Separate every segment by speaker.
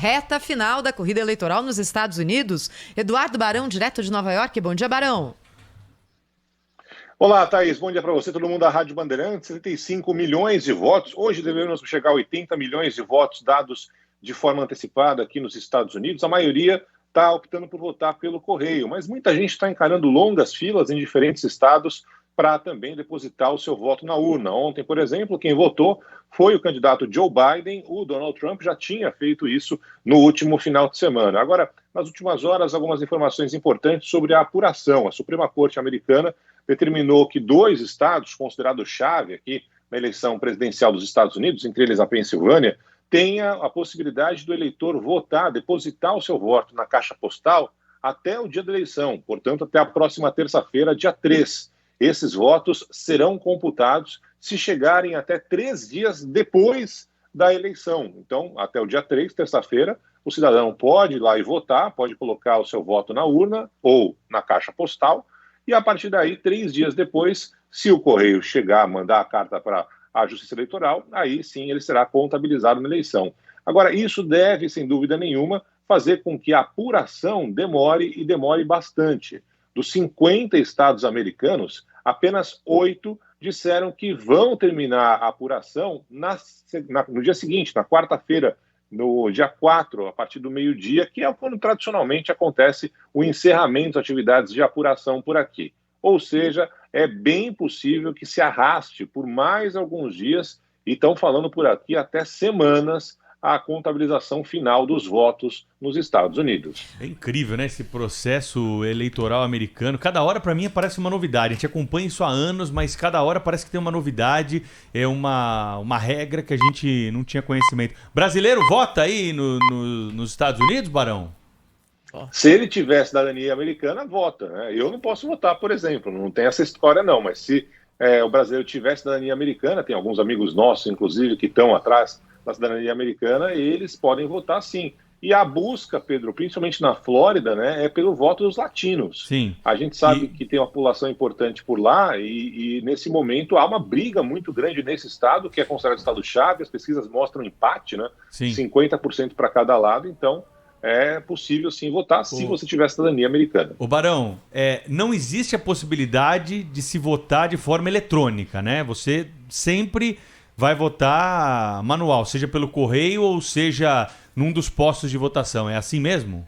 Speaker 1: reta final da corrida eleitoral nos Estados Unidos. Eduardo Barão, direto de Nova York. Bom dia, Barão.
Speaker 2: Olá, Thaís. Bom dia para você, todo mundo da Rádio Bandeirantes. 75 milhões de votos. Hoje devemos chegar a 80 milhões de votos dados de forma antecipada aqui nos Estados Unidos. A maioria está optando por votar pelo correio, mas muita gente está encarando longas filas em diferentes estados para também depositar o seu voto na urna. Ontem, por exemplo, quem votou foi o candidato Joe Biden. O Donald Trump já tinha feito isso no último final de semana. Agora, nas últimas horas, algumas informações importantes sobre a apuração. A Suprema Corte americana determinou que 2 estados considerados chave aqui na eleição presidencial dos Estados Unidos, entre eles a Pensilvânia, tenha a possibilidade do eleitor votar, depositar o seu voto na caixa postal até o dia da eleição, portanto, até a próxima terça-feira, dia 3. Esses votos serão computados se chegarem até 3 dias depois da eleição. Então, até o dia 3, terça-feira, o cidadão pode ir lá e votar, pode colocar o seu voto na urna ou na caixa postal, e a partir daí, 3 dias depois, se o correio chegar a mandar a carta para a Justiça Eleitoral, aí sim ele será contabilizado na eleição. Agora, isso deve, sem dúvida nenhuma, fazer com que a apuração demore e demore bastante. Dos 50 estados americanos, apenas 8 disseram que vão terminar a apuração no dia seguinte, na quarta-feira, no dia 4, a partir do meio-dia, que é quando tradicionalmente acontece o encerramento das atividades de apuração por aqui. Ou seja, é bem possível que se arraste por mais alguns dias, e estão falando por aqui até semanas, a contabilização final dos votos nos Estados Unidos.
Speaker 3: É incrível, né, esse processo eleitoral americano. Cada hora, para mim, parece uma novidade. A gente acompanha isso há anos, mas cada hora parece que tem uma novidade, é uma regra que a gente não tinha conhecimento. Brasileiro vota aí nos Estados Unidos, Barão?
Speaker 2: Se ele tiver cidadania americana, vota, né? Eu não posso votar, por exemplo, não tem essa história não, mas se o brasileiro tiver cidadania americana, tem alguns amigos nossos, inclusive, que estão atrás da cidadania americana, eles podem votar sim. E a busca, Pedro, principalmente na Flórida, né, é pelo voto dos latinos.
Speaker 3: Sim.
Speaker 2: A gente sabe que tem uma população importante por lá e nesse momento há uma briga muito grande nesse estado, que é considerado estado-chave, as pesquisas mostram empate, né?
Speaker 3: Sim.
Speaker 2: 50% para cada lado, então é possível sim votar se você tiver cidadania americana.
Speaker 3: Ô Barão, não existe a possibilidade de se votar de forma eletrônica, né? Você sempre vai votar manual, seja pelo correio ou seja num dos postos de votação. É assim mesmo?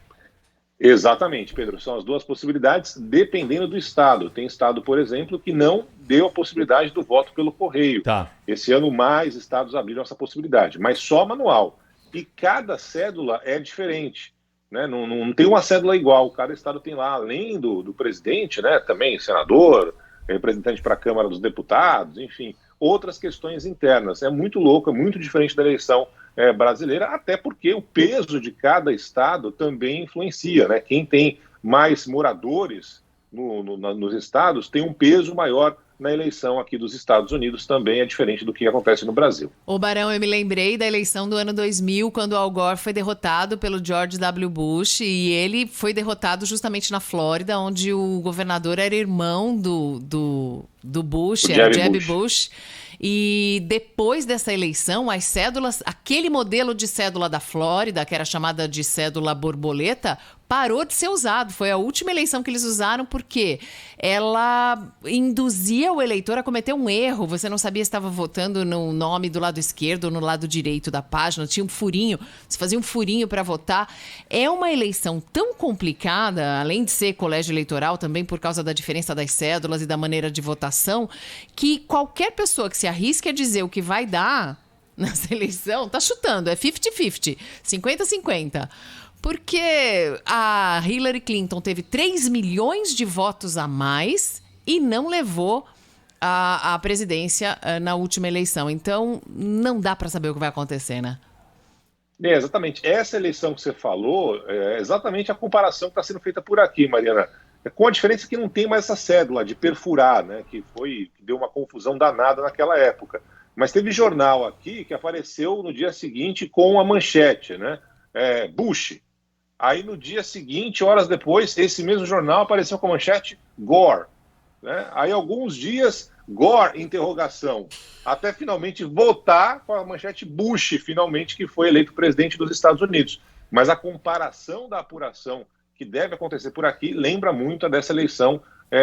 Speaker 2: Exatamente, Pedro. São as duas possibilidades, dependendo do estado. Tem estado, por exemplo, que não deu a possibilidade do voto pelo correio.
Speaker 3: Tá.
Speaker 2: Esse ano, mais estados abriram essa possibilidade, mas só manual. E cada cédula é diferente, né? Não tem uma cédula igual. Cada estado tem lá, além do presidente, né? Também senador, representante para a Câmara dos Deputados, enfim, outras questões internas. É muito louco, é muito diferente da eleição brasileira, até porque o peso de cada estado também influencia, né? Quem tem mais moradores nos estados tem um peso maior na eleição aqui dos Estados Unidos, também é diferente do que acontece no Brasil.
Speaker 1: Ô Barão, eu me lembrei da eleição do ano 2000, quando Al Gore foi derrotado pelo George W. Bush, e ele foi derrotado justamente na Flórida, onde o governador era irmão do Bush, era Jeb Bush. E depois dessa eleição, as cédulas, aquele modelo de cédula da Flórida, que era chamada de cédula borboleta, parou de ser usado. Foi a última eleição que eles usaram porque ela induzia o eleitor a cometer um erro. Você não sabia se estava votando no nome do lado esquerdo ou no lado direito da página. Tinha um furinho, você fazia um furinho para votar. É uma eleição tão complicada, além de ser colégio eleitoral, também por causa da diferença das cédulas e da maneira de votação, que qualquer pessoa que se arrisque a dizer o que vai dar nessa eleição, tá chutando, é 50-50, 50-50. Porque a Hillary Clinton teve 3 milhões de votos a mais e não levou a presidência na última eleição. Então, não dá para saber o que vai acontecer, né?
Speaker 2: Exatamente. Essa eleição que você falou é exatamente a comparação que está sendo feita por aqui, Mariana. Com a diferença que não tem mais essa cédula de perfurar, né? Que deu uma confusão danada naquela época. Mas teve jornal aqui que apareceu no dia seguinte com a manchete, né? Bush. Aí no dia seguinte, horas depois, esse mesmo jornal apareceu com a manchete Gore, né? Aí alguns dias, Gore, interrogação, até finalmente voltar com a manchete Bush, finalmente, que foi eleito presidente dos Estados Unidos. Mas a comparação da apuração que deve acontecer por aqui lembra muito a dessa eleição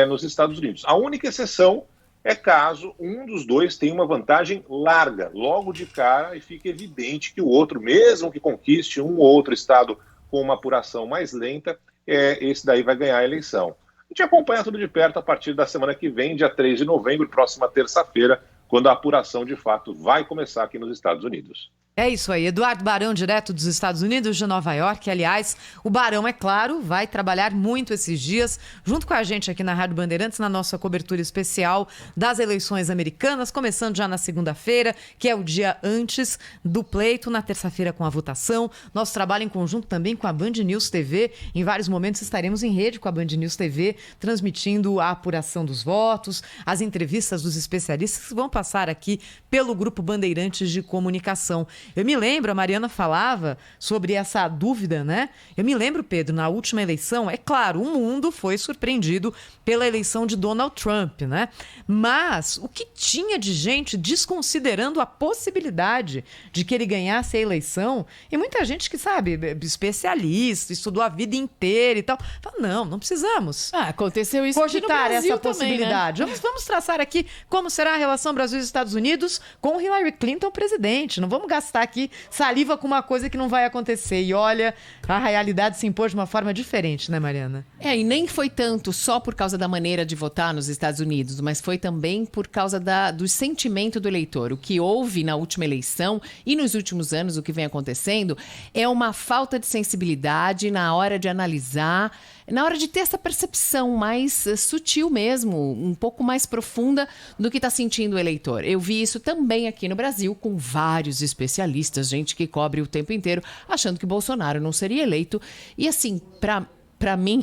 Speaker 2: nos Estados Unidos. A única exceção é caso um dos dois tenha uma vantagem larga, logo de cara, e fica evidente que o outro, mesmo que conquiste um ou outro estado com uma apuração mais lenta, esse daí vai ganhar a eleição. A gente acompanha tudo de perto a partir da semana que vem, dia 3 de novembro, próxima terça-feira, quando a apuração de fato vai começar aqui nos Estados Unidos.
Speaker 4: É isso aí, Eduardo Barão, direto dos Estados Unidos, de Nova York. Aliás, o Barão, é claro, vai trabalhar muito esses dias, junto com a gente aqui na Rádio Bandeirantes, na nossa cobertura especial das eleições americanas, começando já na segunda-feira, que é o dia antes do pleito, na terça-feira com a votação. Nosso trabalho em conjunto também com a Band News TV. Em vários momentos estaremos em rede com a Band News TV, transmitindo a apuração dos votos, as entrevistas dos especialistas que vão passar aqui pelo Grupo Bandeirantes de Comunicação. Eu me lembro, a Mariana falava sobre essa dúvida, né? Eu me lembro, Pedro, na última eleição, é claro, o mundo foi surpreendido pela eleição de Donald Trump, né? Mas o que tinha de gente desconsiderando a possibilidade de que ele ganhasse a eleição, e muita gente que, sabe, especialista, estudou a vida inteira e tal, fala, não precisamos.
Speaker 1: Aconteceu isso
Speaker 4: cogitar
Speaker 1: aqui no Brasil
Speaker 4: essa possibilidade.
Speaker 1: Também, né?
Speaker 4: Vamos traçar aqui como será a relação Brasil e Estados Unidos com Hillary Clinton presidente. Não vamos gastar aqui saliva com uma coisa que não vai acontecer. E olha, a realidade se impôs de uma forma diferente, né, Mariana?
Speaker 1: E nem foi tanto só por causa da maneira de votar nos Estados Unidos, mas foi também por causa do sentimento do eleitor. O que houve na última eleição e nos últimos anos, o que vem acontecendo, é uma falta de sensibilidade na hora de analisar, na hora de ter essa percepção mais sutil mesmo, um pouco mais profunda do que está sentindo o eleitor. Eu vi isso também aqui no Brasil, com vários especialistas, gente que cobre o tempo inteiro, achando que Bolsonaro não seria eleito. E assim, para mim,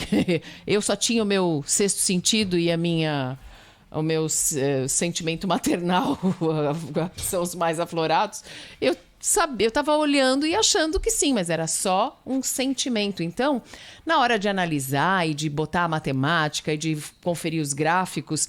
Speaker 1: eu só tinha o meu sexto sentido e o meu sentimento maternal, que são os mais aflorados. Eu estava olhando e achando que sim, mas era só um sentimento. Então, na hora de analisar e de botar a matemática e de conferir os gráficos,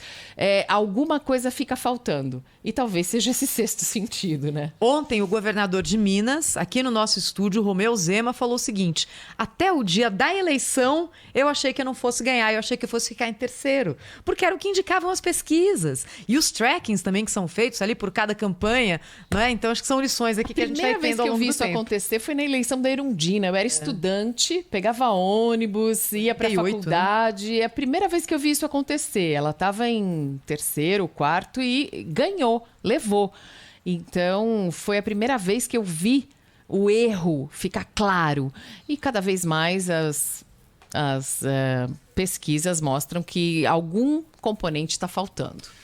Speaker 1: alguma coisa fica faltando. E talvez seja esse sexto sentido, né?
Speaker 4: Ontem, o governador de Minas, aqui no nosso estúdio, Romeu Zema, falou o seguinte: até o dia da eleição, eu achei que eu não fosse ganhar, eu achei que eu fosse ficar em terceiro. Porque era o que indicavam as pesquisas. E os trackings também que são feitos ali por cada campanha, não é? Então, acho que são lições aqui que a gente vai tendo ao longo do tempo. A primeira vez que eu vi isso acontecer
Speaker 1: foi na eleição da Erundina. Eu era estudante, pegava ônibus, ia para a faculdade. Né? É a primeira vez que eu vi isso acontecer. Ela estava em terceiro, quarto e ganhou, levou. Então, foi a primeira vez que eu vi o erro ficar claro. E cada vez mais as pesquisas mostram que algum componente está faltando.